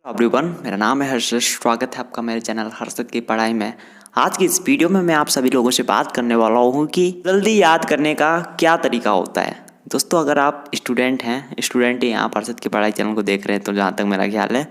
Everyone, मेरा नाम है हर्षद। स्वागत है आपका मेरे चैनल हर्षद की पढ़ाई में। आज की इस वीडियो में मैं आप सभी लोगों से बात करने वाला हूँ कि जल्दी याद करने का क्या तरीका होता है। दोस्तों, अगर आप स्टूडेंट ही यहाँ हर्षद की पढ़ाई चैनल को देख रहे हैं, तो जहाँ तक मेरा ख्याल है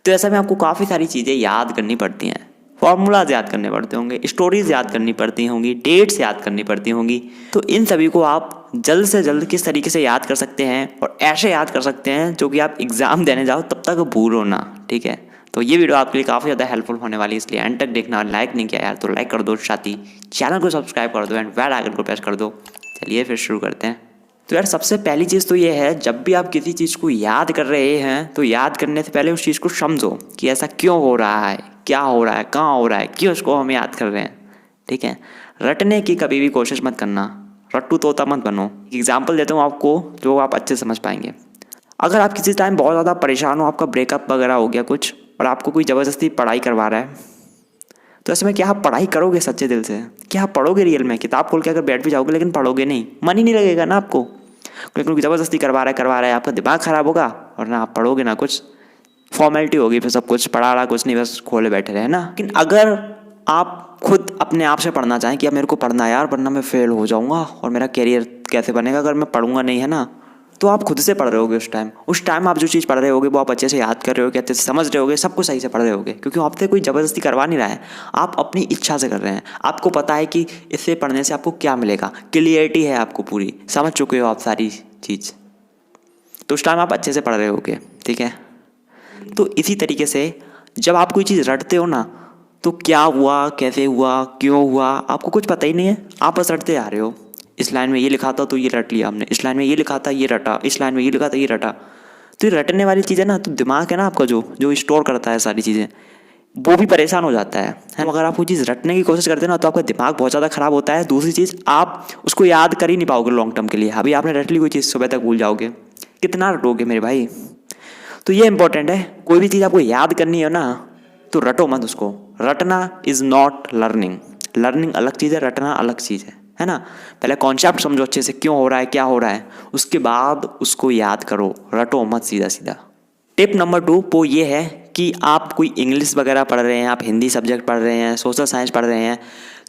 तो ऐसा में आपको काफ़ी सारी चीज़ें याद करनी पड़ती हैं। फॉर्मूलाज याद करने पड़ते होंगे, स्टोरीज याद करनी पड़ती होंगी, डेट्स याद करनी पड़ती होंगी। तो इन सभी को आप जल्द से जल्द किस तरीके से याद कर सकते हैं और ऐसे याद कर सकते हैं जो कि आप एग्ज़ाम देने जाओ तब तक भूलो ना। ठीक है, तो ये वीडियो आपके लिए काफ़ी ज़्यादा हेल्पफुल होने वाली है, इसलिए एंड तक देखना। लाइक नहीं किया यार तो लाइक कर दो, साथ ही चैनल को सब्सक्राइब कर दो एंड बेल आइकन को प्रेस कर दो। चलिए फिर शुरू करते हैं। तो यार, सबसे पहली चीज़ तो ये है, जब भी आप किसी चीज़ को याद कर रहे हैं तो याद करने से पहले उस चीज़ को समझो कि ऐसा क्यों हो रहा है, क्या हो रहा है, कहाँ हो रहा है, क्यों उसको हम याद कर रहे हैं। ठीक है, रटने की कभी भी कोशिश मत करना, रट्टू तोता मत बनो। एग्जाम्पल देता हूँ आपको जो आप अच्छे समझ पाएंगे। अगर आप किसी टाइम बहुत ज़्यादा परेशान हो, आपका ब्रेकअप वगैरह हो गया कुछ, और आपको कोई ज़बरदस्ती पढ़ाई करवा रहा है, तो ऐसे में क्या आप पढ़ाई करोगे सच्चे दिल से? क्या आप पढ़ोगे रियल में? किताब खोल के अगर बैठ भी जाओगे लेकिन पढ़ोगे नहीं, मन ही नहीं लगेगा ना आपको। लेकिन ज़बरदस्ती करवा रहा है, आपका दिमाग ख़राब होगा और ना आप पढ़ोगे ना कुछ। फॉर्मेलिटी होगी, फिर सब कुछ पढ़ा रहा कुछ नहीं, बस खोले बैठे रहे ना। लेकिन अगर आप खुद अपने आप से पढ़ना चाहें कि अब मेरे को पढ़ना है यार, वरना मैं फेल हो जाऊंगा और मेरा करियर कैसे बनेगा अगर मैं पढ़ूंगा नहीं, है ना, तो आप खुद से पढ़ रहे होगे। उस टाइम आप जो चीज़ पढ़ रहे होगे वो आप अच्छे से याद कर रहे होगे, अच्छे से समझ रहे होगे, सब कुछ सही से पढ़ रहे होगे, क्योंकि आपसे कोई ज़बरदस्ती करवा नहीं रहा है। आप अपनी इच्छा से कर रहे हैं। आपको पता है कि इससे पढ़ने से आपको क्या मिलेगा, क्लियरिटी है आपको पूरी, समझ चुके हो आप सारी चीज़, तो उस टाइम आप अच्छे से पढ़ रहे होगे। ठीक है, तो इसी तरीके से जब आप कोई चीज़ रटते हो ना, तो क्या हुआ, कैसे हुआ, क्यों हुआ, आपको कुछ पता ही नहीं है। आप बस रटते आ रहे हो। इस लाइन में ये लिखा था तो ये रट लिया हमने, इस लाइन में ये लिखा था ये रटा, इस लाइन में ये लिखा था ये रटा। तो ये रटने वाली चीज़ है ना, तो दिमाग है ना आपका जो जो स्टोर करता है सारी चीज़ें, वो भी परेशान हो जाता है। अगर आप वो चीज़ रटने की कोशिश करते हैं ना, तो आपका दिमाग बहुत ज़्यादा ख़राब होता है। दूसरी चीज़, आप उसको याद कर ही नहीं पाओगे लॉन्ग टर्म के लिए। अभी आपने रट ली कोई चीज़, सुबह तक भूल जाओगे। कितना रटोगे मेरे भाई? तो ये इंपॉर्टेंट है, कोई भी चीज़ आपको याद करनी है ना, तो रटो मत उसको। रटना इज़ नॉट लर्निंग। लर्निंग अलग चीज़ है, रटना अलग चीज़ है ना। पहले कॉन्सेप्ट समझो अच्छे से, क्यों हो रहा है, क्या हो रहा है, उसके बाद उसको याद करो, रटो मत सीधा सीधा। टिप नंबर 2 वो ये है कि आप कोई इंग्लिश वगैरह पढ़ रहे हैं, आप हिंदी सब्जेक्ट पढ़ रहे हैं, सोशल साइंस पढ़ रहे हैं,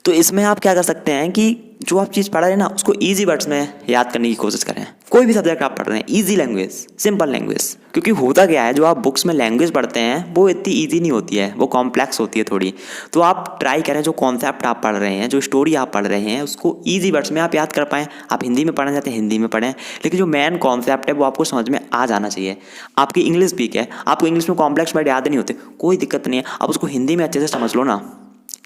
तो इसमें आप क्या कर सकते हैं कि जो आप चीज़ पढ़ रहे हैं ना, उसको ईजी वर्ड्स में याद करने की कोशिश करें। कोई भी सब्जेक्ट आप पढ़ रहे हैं, ईजी लैंग्वेज, सिंपल लैंग्वेज। क्योंकि होता क्या है, जो आप बुक्स में लैंग्वेज पढ़ते हैं वो इतनी ईजी नहीं होती है, वो कॉम्प्लेक्स होती है थोड़ी। तो आप ट्राई करें, जो कॉन्सेप्ट आप पढ़ रहे हैं, जो स्टोरी आप पढ़ रहे हैं, उसको ईजी वर्ड्स में आप याद कर पाएँ। आप हिंदी में पढ़ना चाहते हैं हिंदी में पढ़ें, लेकिन जो मेन कॉन्सेप्ट है वो आपको समझ में आ जाना चाहिए। आपकी इंग्लिश वीक है, आपको इंग्लिश में कॉम्प्लेक्स वर्ड याद नहीं होते, कोई दिक्कत नहीं है, आप उसको हिंदी में अच्छे से समझ लो ना।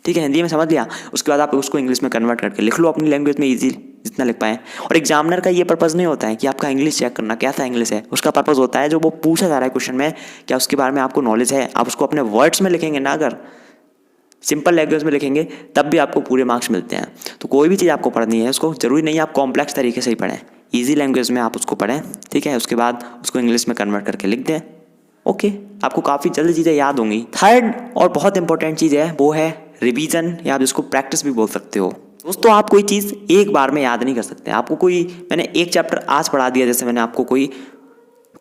ठीक है, हिंदी में समझ लिया, उसके बाद आप उसको इंग्लिश में कन्वर्ट करके लिख लो अपनी लैंग्वेज में इजी जितना लिख पाएँ। और एग्जामिनर का ये पर्पज़ नहीं होता है कि आपका इंग्लिश चेक करना कैसा इंग्लिश है, उसका पर्पज़ होता है जो वो पूछा जा रहा है क्वेश्चन में, क्या उसके बारे में आपको नॉलेज है। आप उसको अपने वर्ड्स में लिखेंगे ना, अगर सिंपल लैंग्वेज में लिखेंगे तब भी आपको पूरे मार्क्स मिलते हैं। तो कोई भी चीज़ आपको पढ़नी है, उसको ज़रूरी नहीं आप कॉम्प्लेक्स तरीके से ही पढ़ें, ईजी लैंग्वेज में आप उसको पढ़ें। ठीक है, उसके बाद उसको इंग्लिश में कन्वर्ट करके लिख दें। ओके, आपको काफ़ी जल्दी चीज़ें याद होंगी। थर्ड और बहुत इंपॉर्टेंट चीज़ है वो है रिवीजन, या आप जिसको प्रैक्टिस भी बोल सकते हो। दोस्तों, आप कोई चीज़ एक बार में याद नहीं कर सकते। आपको कोई, मैंने एक चैप्टर आज पढ़ा दिया, जैसे मैंने आपको कोई,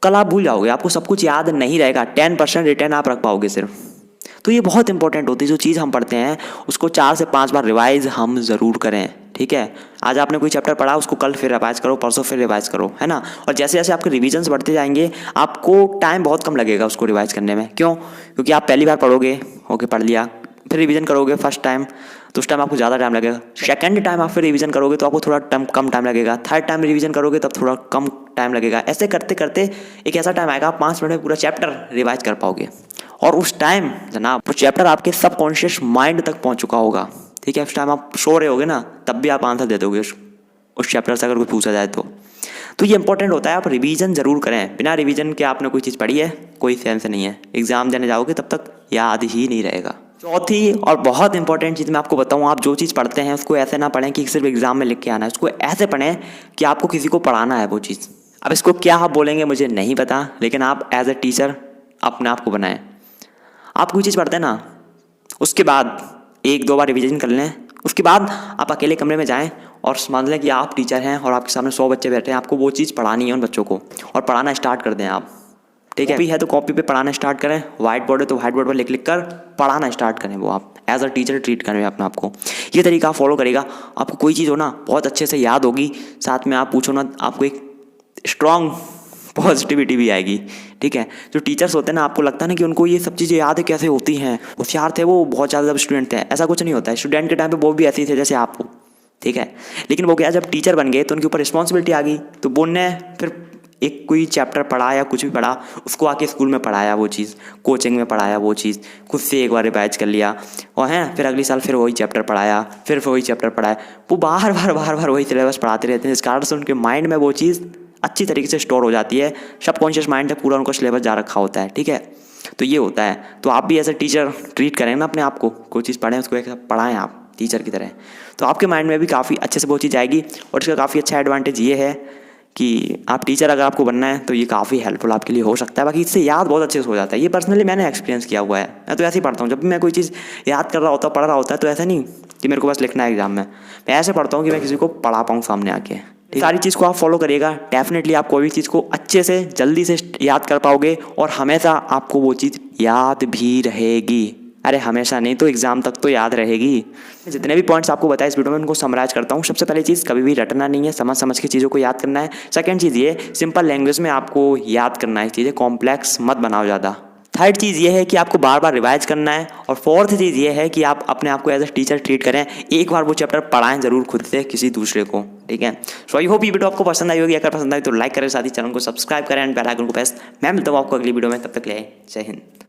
कल आप भूल जाओगे, आपको सब कुछ याद नहीं रहेगा। 10% रिटेन आप रख पाओगे सिर्फ। तो ये बहुत इंपॉर्टेंट होती है, जो चीज़ हम पढ़ते हैं उसको 4 से 5 बार रिवाइज हम ज़रूर करें। ठीक है, आज आपने कोई चैप्टर पढ़ा, उसको कल फिर रिवाइज करो, परसों फिर रिवाइज करो, है ना। और जैसे जैसे आपके रिविजन्स बढ़ते जाएंगे, आपको टाइम बहुत कम लगेगा उसको रिवाइज करने में। क्यों? क्योंकि आप पहली बार पढ़ोगे, ओके पढ़ लिया, फिर रिवीजन करोगे फर्स्ट टाइम तो उस टाइम आपको ज़्यादा टाइम लगेगा। सेकंड टाइम आप फिर रिवीजन करोगे तो आपको थोड़ा कम टाइम लगेगा। थर्ड टाइम रिवीजन करोगे तब थोड़ा कम टाइम लगेगा। ऐसे करते करते एक ऐसा टाइम आएगा, आप 5 मिनट में पूरा चैप्टर रिवाइज कर पाओगे। और उस टाइम जनाब वो चैप्टर आपके सबकॉन्शियस माइंड तक पहुंच चुका होगा। ठीक है, उस टाइम आप सो रहे होगे ना, तब भी आप आंसर दे दोगे उस चैप्टर से, अगर कुछ पूछा जाए तो ये इंपॉर्टेंट होता है। आप रिवीजन ज़रूर करें। बिना रिवीजन के आपने कोई चीज़ पढ़ी है, कोई सेंस नहीं है। एग्जाम देने जाओगे तब तक याद ही नहीं रहेगा। चौथी और बहुत इंपॉर्टेंट चीज़ मैं आपको बताऊँ, आप जो चीज़ पढ़ते हैं उसको ऐसे ना पढ़ें कि सिर्फ एग्जाम में लिख के आना है, उसको ऐसे पढ़ें कि आपको किसी को पढ़ाना है वो चीज़। अब इसको क्या आप बोलेंगे मुझे नहीं पता, लेकिन आप एज ए टीचर अपने आप को बनाएं। आप कोई चीज़ पढ़ते हैं ना, उसके बाद 1-2 बार रिवीजन कर लें, उसके बाद आप अकेले कमरे में जाएं और मान लें कि आप टीचर हैं और आपके सामने 100 बच्चे बैठे हैं, आपको वो चीज़ पढ़ानी है उन बच्चों को, और पढ़ाना स्टार्ट कर दें आप। ठीक है। कॉपी है तो कॉपी पे पढ़ाना स्टार्ट करें, व्हाइट बोर्ड है तो व्हाइट बोर्ड पर लिख कर पढ़ाना स्टार्ट करें, वो आप एज अ टीचर ट्रीट करें अपने आप को। ये तरीका आप फॉलो करेगा, आपको कोई चीज़ हो ना बहुत अच्छे से याद होगी, साथ में आप पूछो ना आपको एक स्ट्रॉन्ग पॉजिटिविटी भी आएगी। ठीक है, जो टीचर्स होते हैं ना, आपको लगता है ना कि उनको ये सब चीज़ें याद है कैसे होती हैं, होशियार थे वो, बहुत ज़्यादा स्टूडेंट थे, ऐसा कुछ नहीं होता है। स्टूडेंट के टाइम पे वो भी ऐसे ही थे जैसे आप हो, ठीक है। लेकिन वो क्या, जब टीचर बन गए तो उनके ऊपर रिस्पॉन्सिबिलिटी आ गई, तो वो ने फिर एक कोई चैप्टर पढ़ा या कुछ भी पढ़ा, उसको आके स्कूल में पढ़ाया, वो चीज़ कोचिंग में पढ़ाया, वो चीज़ खुद से एक बार रिवाइज कर लिया, और हैं फिर अगले साल फिर वही चैप्टर पढ़ाया, फिर वही चैप्टर पढ़ाया, वो बार बार वही सिलेबस पढ़ाते रहते हैं। इस कारण से उनके माइंड में वो चीज़ अच्छी तरीके से स्टोर हो जाती है, सबकॉन्शियस माइंड में पूरा उनको सिलेबस जा रखा होता है। ठीक है, तो ये होता है। तो आप भी एज ए टीचर ट्रीट करें ना अपने आप को, कोई चीज़ पढ़ें उसको एक पढ़ाएं आप टीचर की तरह, तो आपके माइंड में भी काफ़ी अच्छे से वो चीज़ आएगी। और इसका काफ़ी अच्छा एडवांटेज ये है कि आप टीचर अगर आपको बनना है तो ये काफ़ी हेल्पफुल आपके लिए हो सकता है। बाकी इससे याद बहुत अच्छे से हो जाता है, ये पर्सनली मैंने एक्सपीरियंस किया हुआ है। मैं तो ऐसे ही पढ़ता हूँ, जब भी मैं कोई चीज़ याद कर रहा होता, पढ़ रहा होता है, तो ऐसा नहीं कि मेरे को बस लिखना है एग्जाम में, मैं ऐसे पढ़ता हूँ कि मैं किसी को पढ़ा पाऊँ सामने आके। सारी चीज़ को आप फॉलो करिएगा, डेफिनेटली आप कोई भी चीज़ को अच्छे से जल्दी से याद कर पाओगे, और हमेशा आपको वो चीज़ याद भी रहेगी। अरे हमेशा नहीं तो एग्जाम तक तो याद रहेगी। जितने भी पॉइंट्स आपको बताए इस वीडियो में उनको समराइज करता हूँ। सबसे पहली चीज़, कभी भी रटना नहीं है, समझ के चीज़ों को याद करना है। सेकंड चीज़ ये, सिंपल लैंग्वेज में आपको याद करना है चीज़ें, कॉम्प्लेक्स मत बनाओ ज़्यादा। थर्ड चीज़ ये है कि आपको बार बार रिवाइज करना है। और फोर्थ चीज़ ये है कि आप अपने आप को एज ए टीचर ट्रीट करें, एक बार वो चैप्टर पढ़ाएं ज़रूर खुद से किसी दूसरे को। ठीक है, सो आई होप ये वीडियो आपको पसंद आई होगी। अगर पसंद आई तो लाइक करें, साथ ही चैनल को सब्सक्राइब करें एंड बेल आइकन को प्रेस। मैं मिलता हूँ आपको अगली वीडियो में, तब तक ले जय हिंद।